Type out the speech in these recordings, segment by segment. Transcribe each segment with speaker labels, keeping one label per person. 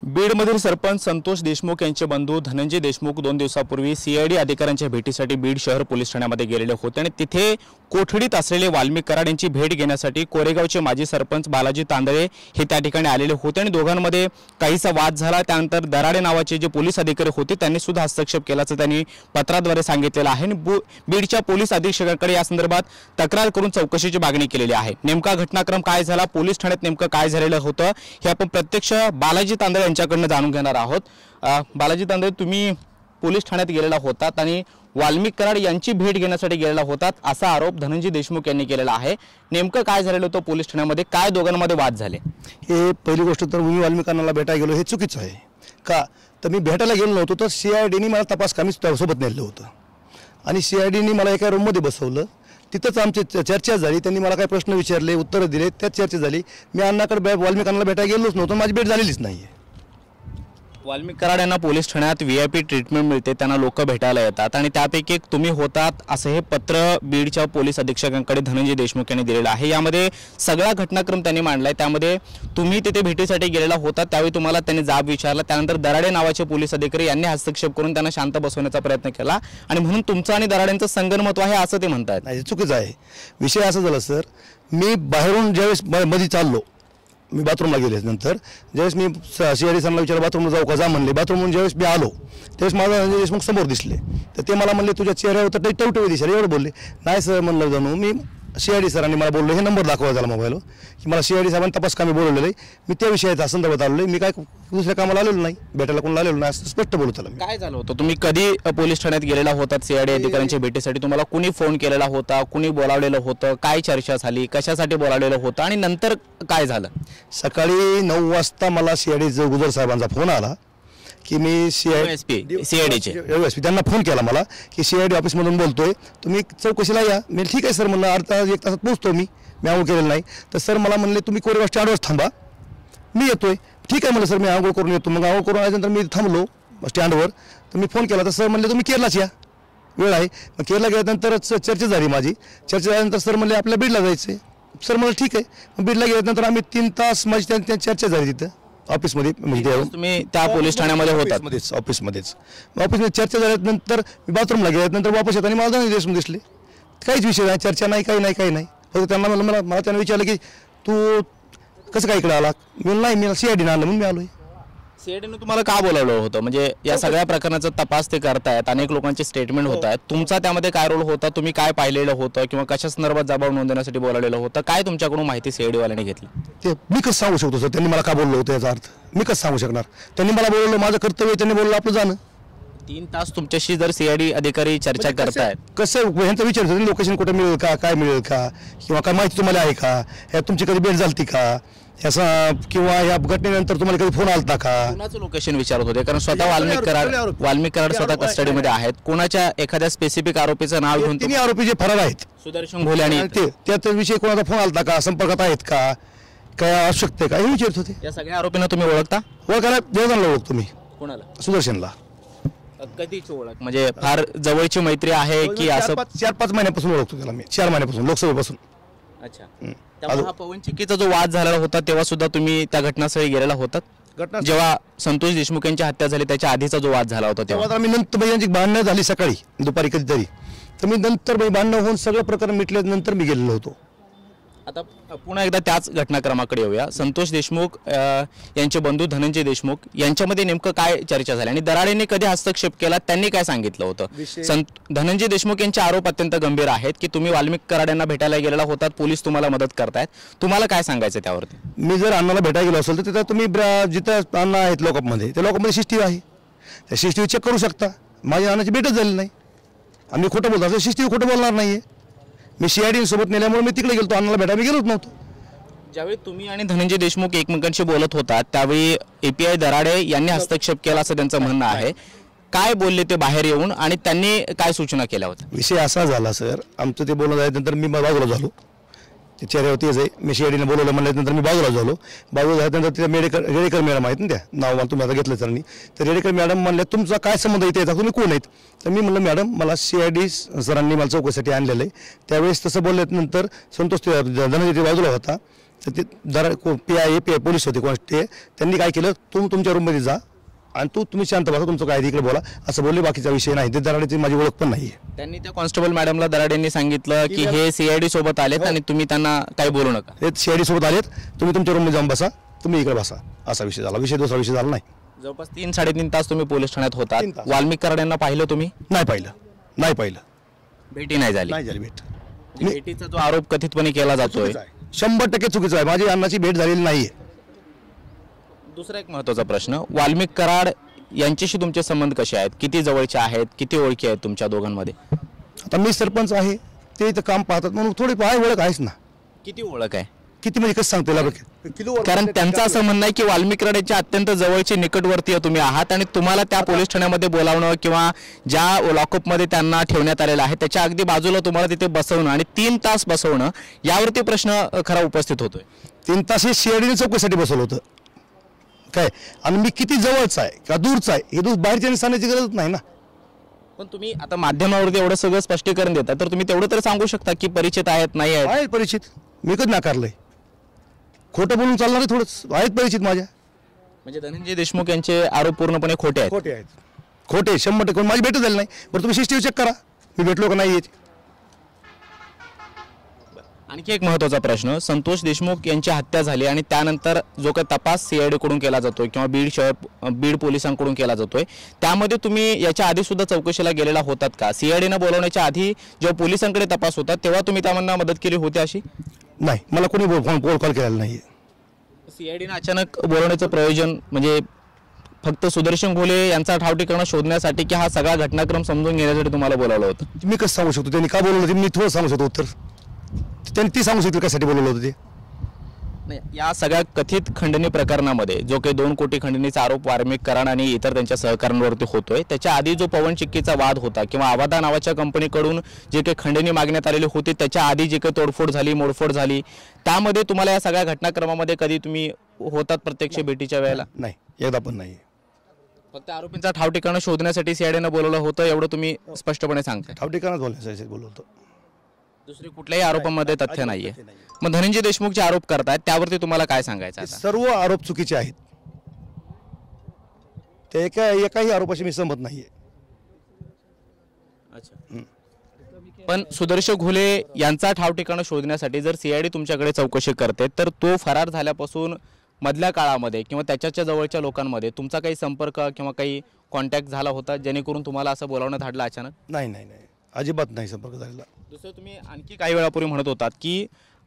Speaker 1: बीडमधील सरपंच संतोष देशमुख यांचे बंधू धनंजय देशमुख 2 दिवसापूर्वी सीआयडी अधिकाऱ्यांच्या भेटीसाठी बीड शहर पोलीस ठाण्यामध्ये गेलेले होते आणि तिथे कोठडीत असलेले वाल्मिक कराड यांची भेट घेण्यासाठी कोरेगावचे माजी सरपंच बालाजी तांदळे हे त्या ठिकाणी आलेले होते आणि दोघांमध्ये काहीसा वाद झाला। त्यानंतर दराडे नावाचे जे पोलीस अधिकारी होते त्यांनी सुद्धा हस्तक्षेप केल्याचं त्यांनी पत्राद्वारे सांगितलेलं आहे। बीडच्या पोलीस अधीक्षकांकडे या संदर्भात तक्रार करून चौकशीची मागणी केलेली आहे। नेमका घटनाक्रम काय झाला, पोलीस ठाण्यात नेमकं काय झालेलं होतं हे आपण प्रत्यक्ष बालाजी तांदळे यांच्याकडून जाणून घेणार आहोत। बालाजी तांदळे, तुम्ही पोलीस ठाण्यात गेलेला होतात आणि वाल्मिक कराड यांची भेट घेण्यासाठी गेलेला होतात असा आरोप धनंजय देशमुख यांनी केलेला आहे। नेमकं काय झालेलं होतं पोलीस ठाण्यामध्ये, काय दोघांमध्ये वाद झाले?
Speaker 2: हे पहिली गोष्ट तर मी वाल्मिकांना भेटायला गेलो हे चुकीचं आहे का? तर मी भेटायला गेलो नव्हतो, तर सीआयडीने मला तपास कामी सोबत नेलं होतं आणि सीआयडीने मला एका रूममध्ये बसवलं। तिथंच आमची चर्चा झाली, त्यांनी मला काही प्रश्न विचारले, उत्तरं दिले, त्यात चर्चा झाली। मी अण्णाकडे वाल्मिकांना भेटायला गेलोच नव्हतो, माझी भेट झालेलीच नाही आहे।
Speaker 1: वाल्मिक कराड यांना पोलीस ठाण्यात व्हीआयपी ट्रीटमेंट मिळते, त्यांना लोक भेटायला येतात आणि त्यापैकी एक तुम्ही होतात असं हे पत्र बीडच्या पोलीस अधीक्षकांकडे धनंजय देशमुख यांनी दिलेलं आहे। यामध्ये सगळा घटनाक्रम त्यांनी मांडलाय। त्यामध्ये तुम्ही तिथे भेटीसाठी गेलेला होता, त्यावेळी तुम्हाला त्यांनी जाब विचारला, त्यानंतर दराडे नावाचे पोलीस अधिकारी यांनी हस्तक्षेप करून त्यांना शांत बसवण्याचा प्रयत्न केला आणि म्हणून तुमचं आणि दराडेंचं संगनमत आहे असं ते म्हणतात।
Speaker 2: नाही, चुकीचं आहे। विषय असा झाला सर, मी बाहेरून ज्यावेळेस मध्ये चाललो, मी बाथरूमला गेले, नंतर ज्यावेळेस मी सीआयडी सरांना विचारलं बाथरूमला जाऊ का, जा म्हणले। बाथरूमहून ज्यावेळेस मी आलो त्यावेळेस माझा धनंजय देशमुख समोर दिसले, तर ते मला म्हणले तुझ्या चेहऱ्यावर तर टवटवे दिसले, एवढं बोलले। नाही सर म्हणलं, जाणू मी सीआयडी सरांनी मला बोललो, हे नंबर दाखवा झाला मोबाईलवर की मला सीआयडी साहेबांनी तपास कामी बोलवलेलं आहे, मी त्या विषयाच्या संदर्भात आलेलो आहे, मी काय दुसऱ्या कामाला आलेलो नाही, भेटायला कोणाला आलेलो नाही असं स्पष्ट बोलत आलं।
Speaker 1: काय झालं होतं, तुम्ही कधी पोलीस ठाण्यात गेलेला होतात सीआयडी अधिकाऱ्यांच्या भेटीसाठी? तुम्हाला कुणी फोन केलेला होता, कुणी बोलावलेलं होतं, काय चर्चा झाली, कशासाठी बोलावलेलं होतं आणि नंतर काय झालं?
Speaker 2: सकाळी 9 वाजता मला सीआयडी गुजर साहेबांचा फोन आला की मी
Speaker 1: सीआयडीचे
Speaker 2: त्यांना फोन केला मला की सीआयडी ऑफिसमधून बोलतोय, तुम्ही चौकशीला या। मी ठीक आहे सर म्हणलं, अर्धा एक तासात पोहोचतो मी आंघोळ केलेलं नाही। तर सर मला म्हणले तुम्ही कोरेगाव स्टँडवर थांबा, मी येतोय। ठीक आहे म्हणलं सर, मी आंघोळ करून येतो। मग आंघोळ करून आल्यानंतर मी थांबलो स्टँडवर, तर मी फोन केला तर सर म्हणले तुम्ही केरलाच या, वेळ आहे। मग केरला गेल्यानंतर चर्चा झाली माझी, चर्चा झाल्यानंतर सर म्हणले आपल्या बीडला जायचं आहे। सर मला ठीक आहे, मग बीडला गेल्यानंतर आम्ही 3 तास माझी त्यांची चर्चा झाली तिथं ऑफिसमध्ये, म्हणजे
Speaker 1: तुम्ही त्या पोलीस ठाण्यामध्ये होतात?
Speaker 2: ऑफिसमध्येच चर्चा झाल्यानंतर मी बाथरूमला गेल्यानंतर वापस येताना मला धनंजय देशमुख दिसले। काहीच विषय नाही, चर्चा नाही, काही नाही। फक्त त्यांना मला त्यांना विचारलं की तू कसं काय इकडे आला? मी नाही, मी सीआयडीने आलं म्हणून मी आलोय।
Speaker 1: सीआयडीने तुम्हाला का बोलावलं होतं? म्हणजे या सगळ्या प्रकरणाचा तपास ते करतायत, अनेक लोकांचे स्टेटमेंट होत आहेत, तुमचा त्यामध्ये काय रोल होता? तुम्ही काय पाहिलेलं होतं किंवा कशा संदर्भात जबाब नोंदवण्यासाठी बोलावलेलं होतं? काय तुमच्याकडून माहिती सीआयडी वाल्याने घेतली?
Speaker 2: ते मी कसं सांगू शकतो सर, त्यांनी मला का बोललो होतं याचा अर्थ मी कसं सांगू शकणार? त्यांनी मला बोलवलं, माझं कर्तव्य, त्यांनी बोललं आपलं जाणं।
Speaker 1: 3 तास तुमच्याशी जर सीआयडी अधिकारी चर्चा करतायत,
Speaker 2: कसं ह्यांचं विचारतो लोकेशन कुठे मिळेल का, काय मिळेल का, किंवा काय माहिती तुम्हाला आहे का, ह्या तुमची कधी भेट झाली का, असं किंवा या घटनेनंतर तुम्हाला कधी फोन आलता का?
Speaker 1: कोणाचं लोकेशन विचारत होते? कारण स्वतः वाल्मिक कराड स्वतः कस्टडीमध्ये आहेत, कोणाच्या एखाद्या स्पेसिफिक आरोपीचं नाव घेऊन?
Speaker 2: 3 आरोपी जे फरार आहेत,
Speaker 1: सुदर्शन घोले आणि
Speaker 2: त्या विषयी कोणाचा फोन आलता का, संपर्कात आहेत का, काय आवश्यकता आहे का, हे विचारत होते।
Speaker 1: या सगळ्या आरोपींना तुम्ही ओळखता?
Speaker 2: ओळखायला दोघांना ओळखतो मी।
Speaker 1: कोणाला?
Speaker 2: सुदर्शनला।
Speaker 1: कधीची ओळख, म्हणजे फार जवळची मैत्री आहे की असं?
Speaker 2: 4-5 महिन्यापासून ओळखतो त्याला मी, 4 महिन्यापासून, लोकसभेपासून।
Speaker 1: अच्छा, त्यामुळे हा पवन चिक्कीचा जो वाद झालेला होता तेव्हा सुद्धा तुम्ही त्या घटनास्थळी गेलेला होतात? जेव्हा संतोष देशमुख यांची हत्या झाली त्याच्या आधीचा जो वाद झाला होता तेव्हा?
Speaker 2: मी नंतर यांची भांडणं झाली सकाळी दुपारी कधीतरी, तर मी नंतर भांडणं होऊन सगळं प्रकरण मिटल्यानंतर मी गेलेलो होतो।
Speaker 1: आता पुन्हा एकदा त्याच घटनाक्रमाकडे येऊया। संतोष देशमुख यांचे बंधू धनंजय देशमुख यांच्यामध्ये नेमकं काय चर्चा झाली आणि दराडेंनी कधी हस्तक्षेप केला, त्यांनी काय सांगितलं होतं? धनंजय देशमुख यांचे आरोप अत्यंत गंभीर आहेत की तुम्ही वाल्मिक कराड यांना भेटायला गेलेला होतात, पोलीस तुम्हाला मदत करतायत, तुम्हाला काय सांगायचं त्यावरती?
Speaker 2: मी जर अण्णाला भेटायला गेलो असेल तर तिथं तुम्ही जिथं अण्णा आहेत लोकांमध्ये, त्या लोकांमध्ये CCTV आहे, त्या CCTV चेक करू शकता। माझ्या अण्णाची भेटच झाली नाही, आम्ही खोटं बोलतो असं CCTV खोटं बोलणार नाहीये। मी सीआयडी सोबत नेल्यामुळे मी तिकडे गेलो, अण्णाला भेटायला गेलोच नव्हतो।
Speaker 1: ज्यावेळी तुम्ही आणि धनंजय देशमुख एकमेकांशी बोलत होतात त्यावेळी API दराडे यांनी हस्तक्षेप केला असं त्यांचं म्हणणं आहे। काय बोलले ते बाहेर येऊन आणि त्यांनी काय सूचना केल्या होत्या?
Speaker 2: विषय असा झाला सर, आमचं ते बोलणं झाल्यानंतर मी बाजूला झालो, ते चेहऱ्यावरतीच आहे, मी सीआयडीने बोलवलं म्हणल्यानंतर मी बाजूला झालो। बाजूला झाल्यानंतर तिथे रेडेकर मॅडम आहेत ना, त्या नाव मला तुम्ही आता घेतलं सरांनी, तर रेडेकर मॅडम म्हणल्या तुमचा काय संबंध इथे येतात, तुम्ही कोण आहेत? तर मी म्हणलं मॅडम मला सीआयडी सरांनी मला चौकशीसाठी आणलेलं आहे। त्यावेळेस तसं बोलल्यानंतर संतोष धनंजय बाजूला होता, तर ते PI पोलीस होते कोण त्यांनी काय केलं, तुमच्या रूममध्ये जा आणि तुम्ही शांत बसा, तुमचं काय इकडे बोला असं बोलले, बाकीचा विषय नाही. ते दराडेची माझी ओळख पण नाही आहे.
Speaker 1: त्यांनी त्या कॉन्स्टेबल मॅडमला दराडेंनी सांगितलं की हे CID सोबत आलेत आणि तुम्ही त्यांना काही बोलू नका.
Speaker 2: हे CID सोबत आलेत, तुम्ही तुमच्या रूममध्ये जाऊन बसा, तुम्ही इकडे बसा, असा विषय झाला. दुसरा विषय झाला नाही.
Speaker 1: जवळपास 3-3.5 तास तुम्ही पोलीस ठाण्यात होता.
Speaker 2: 3 तास.
Speaker 1: वाल्मिक कराड यांना पाहिलं तुम्ही?
Speaker 2: नाही पाहिलं.
Speaker 1: भेटी नाही झाली.
Speaker 2: भेट.
Speaker 1: भेटीचा जो आरोप कथितपणे केला जातोय
Speaker 2: 100% चुकीचं आहे. माझी अन्नाची भेट झालेली नाहीये.
Speaker 1: दुसरा एक महत्त्वाचा प्रश्न, वाल्मिक कराड यांच्याशी तुमचे संबंध कसे आहेत? किती जवळचे आहेत? किती ओळखी आहेत तुमच्या दोघांमध्ये?
Speaker 2: आता मी सरपंच आहे, ते इथं काम पाहतात म्हणून थोडी ओळख आहेच ना.
Speaker 1: किती ओळख आहे?
Speaker 2: किती म्हणजे कसं सांगते,
Speaker 1: कारण त्यांचं असं म्हणणं आहे की वाल्मिक कराड यांच्या अत्यंत जवळचे निकटवर्तीय तुम्ही आहात आणि तुम्हाला त्या पोलीस ठाण्यामध्ये बोलावणं किंवा ज्या लॉकअपमध्ये त्यांना ठेवण्यात आलेलं आहे त्याच्या अगदी बाजूला तुम्हाला तिथे बसवणं आणि 3 तास बसवणं, यावरती प्रश्न खरा उपस्थित होतोय.
Speaker 2: 3 तास हे CID चौकशीसाठी बसवलं होतं काय, आणि मी किती जवळचा आहे का दूरचा आहे हे बाहेरच्या सांगण्याची गरज नाही ना.
Speaker 1: पण तुम्ही आता माध्यमावरती एवढं सगळं स्पष्टीकरण देता, तर तुम्ही तेवढं तर सांगू शकता की परिचित आहेत नाही आहेत?
Speaker 2: आहेत परिचित, मी कधी नाकारलंय. खोटं बोलून चालणार आहे, थोडंच आहेत परिचित माझ्या.
Speaker 1: म्हणजे धनंजय देशमुख यांचे आरोप पूर्णपणे खोटे आहेत?
Speaker 2: खोटे 100%. माझी भेट झाली नाही. बरं तुम्ही CCTV चेक करा, मी भेटलो का नाही.
Speaker 1: आणखी एक महत्त्वाचा प्रश्न, संतोष देशमुख यांची हत्या झाली आणि त्यानंतर जो काही तपास CID कडून केला जातोय किंवा बीड पोलिसांकडून केला जातोय, त्यामध्ये तुम्ही याच्या आधी सुद्धा चौकशीला गेलेला होतात का? CID ने बोलवण्याच्या आधी जेव्हा पोलिसांकडे तपास होता तेव्हा तुम्ही त्यांना मदत केली होती अशी?
Speaker 2: नाही, मला कोणी कॉल केलेला नाही.
Speaker 1: CID ने अचानक बोलवण्याचं प्रयोजन म्हणजे फक्त सुदर्शन घोले यांचा ठाव ठिकाणा शोधण्यासाठी की हा सगळा घटनाक्रम समजून घेण्यासाठी तुम्हाला बोलावलं होतं?
Speaker 2: मी कसं सांगू शकतो त्यांनी का बोलवलं ते? मी थोडं सांगू शकतो उत्तर, त्यांनी ती सांगू शकतो कशासाठी बोलवलं होतं ते.
Speaker 1: नाही, या सगळ्या कथित खंडणी प्रकरणामध्ये जो काही 2 कोटी खंडणीचा आरोप वाल्मिक कराड आणि इतर त्यांच्या सहकाऱ्यांवरती होतोय, त्याच्या आधी जो पवन चिक्कीचा वाद होता किंवा आवादा नावाच्या कंपनीकडून जे काही खंडणी मागण्यात आलेली होती त्याच्या आधी जे काही तोडफोड झाली, मोडफोड झाली, त्यामध्ये तुम्हाला या सगळ्या घटनाक्रमामध्ये कधी तुम्ही होतात प्रत्यक्ष भेटीच्या वेळेला?
Speaker 2: नाही, एकदा पण नाही.
Speaker 1: फक्त आरोपींचा ठाव ठिकाणा शोधण्यासाठी CID ने बोलवलं होतं एवढं तुम्ही स्पष्टपणे सांगताय?
Speaker 2: ठाव ठिकाणाच बोलण्यासाठी बोलवलं होतं.
Speaker 1: दुसरी कुठल्याही आरोपामध्ये तथ्य नाहीये. मग धनंजय देशमुख जे आरोप करतायत त्यावरती तुम्हाला काय सांगायचं आहे?
Speaker 2: सर्व आरोप चुकीचे आहेत. ते एकाही आरोपाशी मी सहमत नाहीये.
Speaker 1: पण सुदर्शन घोले यांचा ठाव ठिकाणा शोधण्यासाठी जर CID तुमच्याकडे चौकशी करते तर तो फरार झाल्यापासून मधल्या काळामध्ये किंवा त्याच्या जवळच्या लोकांमध्ये तुमचा काही संपर्क किंवा काही कॉन्टॅक्ट झाला होता जेणेकरून तुम्हाला असं बोलावण्यात धाडलं अचानक?
Speaker 2: नाही, अजिबात नाही संपर्क झालेला.
Speaker 1: दुसरं, तुम्ही आणखी काही वेळापूर्वी म्हणत होतात की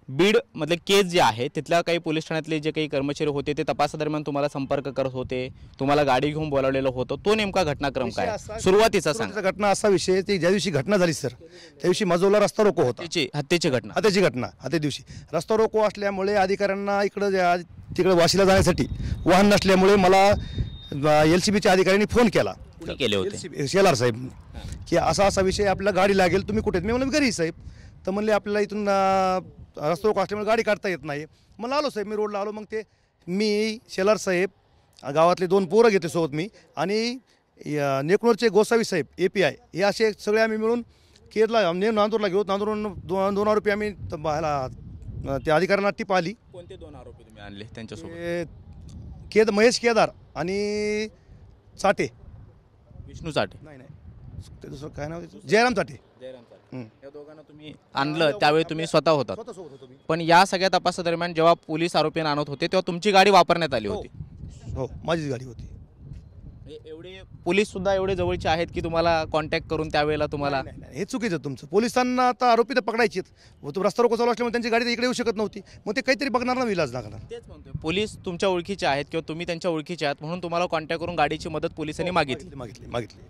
Speaker 1: बीड मधले केस जे आहे तिथल्या काही पोलीस ठाण्यातले जे काही कर्मचारी होते ते तपासादरम्यान तुम्हाला संपर्क करत होते, तुम्हाला गाडी घेऊन बोलावलेलं होतं, तो नेमका घटनाक्रम काय सुरुवातीचा सांगा?
Speaker 2: घटना असा विषय, ती ज्या दिवशी घटना झाली सर त्या दिवशी माझोला रस्ता रोको होता.
Speaker 1: हत्येची घटना
Speaker 2: त्या दिवशी रस्ता रोको असल्यामुळे अधिकाऱ्यांना तिकडे वाशीला जाण्यासाठी वाहन नसल्यामुळे मला LCBच्या अधिकाऱ्यांनी फोन केला.
Speaker 1: केले होते
Speaker 2: शेलार साहेब की असा विषय, आपल्याला गाडी लागेल, तुम्ही कुठे? मी म्हणलं घरी साहेब. तर म्हणले आपल्याला इथून रस्ता रोको असल्यामुळे गाडी काढता येत नाही. मला आलो साहेब, मी रोडला आलो. मग ते मी शेलार साहेब, गावातले 2 पोरं घेते सोबत मी, आणि नेकनूरचे गोसावी साहेब API, हे असे सगळे आम्ही मिळून केरला नांदूरला घेऊ. नांदूरहून 2 आरोपी आम्ही त्या अधिकाऱ्यांना टिप आली.
Speaker 1: कोणते 2 आरोपी तुम्ही आणले त्यांच्यासोबत?
Speaker 2: महेश केदार आणि चाटे,
Speaker 1: विष्णू चाटे?
Speaker 2: नाही, ते दुसरं काय नाव, जयराम चाटे.
Speaker 1: या दोघांना तुम्ही आणलं त्यावेळी तुम्ही स्वतः होतात. पण या सगळ्या तपासादरम्यान जेव्हा पोलीस आरोपींना आणत होते तेव्हा तुमची गाडी वापरण्यात आली होती?
Speaker 2: हो, माझीच गाडी होती.
Speaker 1: एवढे पोलीस सुद्धा एवढे जवळचे आहेत की तुम्हाला कॉन्टॅक्ट करून त्यावेळेला तुम्हाला?
Speaker 2: हे चुकीचं तुमचं. पोलिसांना आता आरोपी तर पकडायचे, तो रस्ता रोको चालू असल्यामुळे त्यांची गाडी इकडे येऊ शकत नव्हती. मग ते काहीतरी बघणार ना, विलाज लागणार.
Speaker 1: तेच म्हणतोय, पोलीस तुमच्या ओळखीचे आहेत किंवा तुम्ही त्यांच्या ओळखीचे आहात म्हणून तुम्हाला कॉन्टॅक्ट करून गाडीची मदत पोलिसांनी मागितली.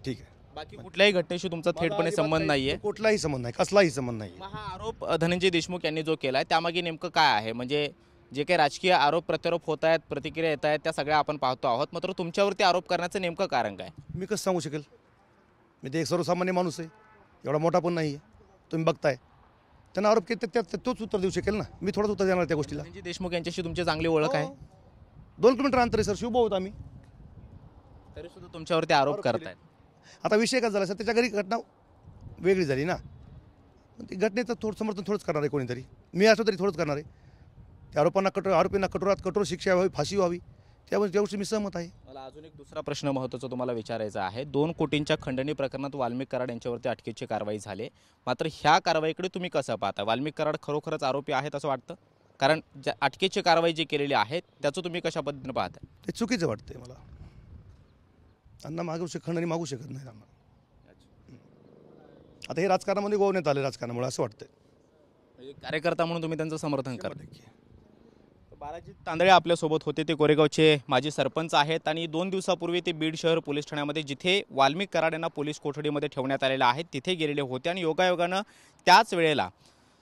Speaker 2: ठीक आहे.
Speaker 1: बाकी कुठल्याही घटनेशी तुमचा थेटपणे संबंध नाहीये?
Speaker 2: कुठलाही संबंध नाही, कसलाही संबंध नाही.
Speaker 1: हा आरोप धनंजय देशमुख यांनी जो केलाय त्यामागे नेमकं काय आहे? म्हणजे जे काही राजकीय आरोप प्रत्यारोप होत आहेत, प्रतिक्रिया येत आहेत, त्या सगळ्या आपण पाहतो आहोत, मात्र तुमच्यावरती आरोप करण्याचं नेमकं कारण काय?
Speaker 2: मी कसं सांगू शकेल? मी ते एक सर्वसामान्य माणूस आहे, एवढा मोठा पण नाही आहे. तुम्ही बघताय त्यांना आरोप केले, तोच उत्तर देऊ शकेल ना. मी थोडंच उत्तर देणार त्या गोष्टीला.
Speaker 1: धनंजय देशमुख यांच्याशी तुमची चांगली ओळख आहे?
Speaker 2: 2 किलोमीटर अंतर आहे सर, शिवभाऊ होता आम्ही,
Speaker 1: तरी सुद्धा तुमच्यावरती आरोप करतायत.
Speaker 2: आता विषय काय झाला सर, त्याच्या घरी घटना वेगळी झाली ना, ती घटनेचं समर्थन थोडंच करणार आहे कोणीतरी. मी असलो तरी थोडंच करणार आहे. त्या आरोपींना कठोरात कठोर शिक्षा व्हावी, फाशी व्हावी, त्या गोष्टी मी सहमत आहे.
Speaker 1: मला अजून एक दुसरा प्रश्न महत्त्वाचा तुम्हाला विचारायचा आहे. 2 कोटींच्या खंडणी प्रकरणात वाल्मिक कराड यांच्यावरती अटकेची कारवाई झाली, मात्र ह्या कारवाईकडे तुम्ही कसं पाहता? वाल्मिक कराड खरोखरच आरोपी आहेत असं वाटतं? कारण ज्या अटकेची कारवाई जी केलेली आहे त्याचं तुम्ही कशा पद्धतीने पाहता?
Speaker 2: ते चुकीचं वाटतंय मला. मागू खंडणी मागू शकत नाही त्यांना. आता हे राजकारणामध्ये गोवण्यात आले राजकारणामुळे असं वाटतंय.
Speaker 1: म्हणजे कार्यकर्ता म्हणून तुम्ही त्यांचं समर्थन करता. बालाजी तांदळे आपल्यासोबत होते. ते कोरेगावचे माजी सरपंच आहेत आणि 2 दिवसापूर्वी ते बीड शहर पोलीस ठाण्यामध्ये जिथे वाल्मिक कराड यांना पोलीस कोठडीमध्ये ठेवण्यात आलेलं आहे तिथे गेलेले होते आणि योगायोगानं त्याच वेळेला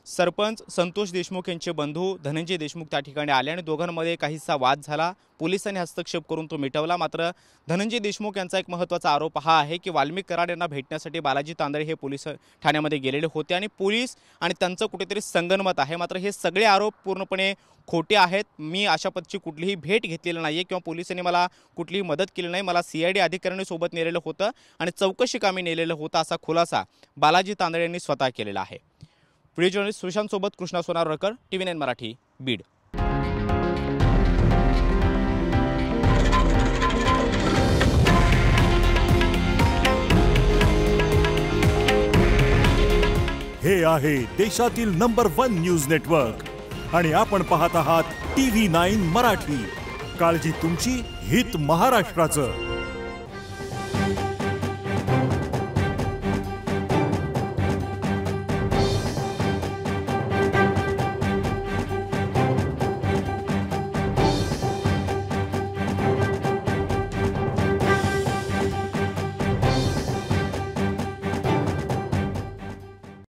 Speaker 1: सरपंच संतोष देशमुख यांचे बंधू धनंजय देशमुख त्या ठिकाणी आले आणि दोघांमध्ये काहीसा वाद झाला. पोलिसांनी हस्तक्षेप करून तो मिटवला. मात्र धनंजय देशमुख यांचा एक महत्त्वाचा आरोप हा आहे की वाल्मिक कराड यांना भेटण्यासाठी बालाजी तांदळे हे पोलीस ठाण्यामध्ये गेलेले होते आणि पोलीस आणि त्यांचं कुठेतरी संगनमत आहे. मात्र हे सगळे आरोप पूर्णपणे खोटे आहेत. मी अशा पद्धतीची कुठलीही भेट घेतलेली नाही आहे किंवा पोलिसांनी मला कुठलीही मदत केली नाही. मला CID अधिकाऱ्यांनी सोबत नेलेलं होतं आणि चौकशी कामी नेलेलं होतं असा खुलासा बालाजी तांदळे यांनी स्वतः केलेला आहे. व्हिडिओ जर्नलिस्ट सुशांत सोबत कृष्णा सोनारकर, TV9 मराठी, बीड.
Speaker 3: हे आहे देशातील नंबर 1 न्यूज नेटवर्क आणि आपण पाहत आहात TV9 मराठी. काळजी तुमची, हित महाराष्ट्राचं.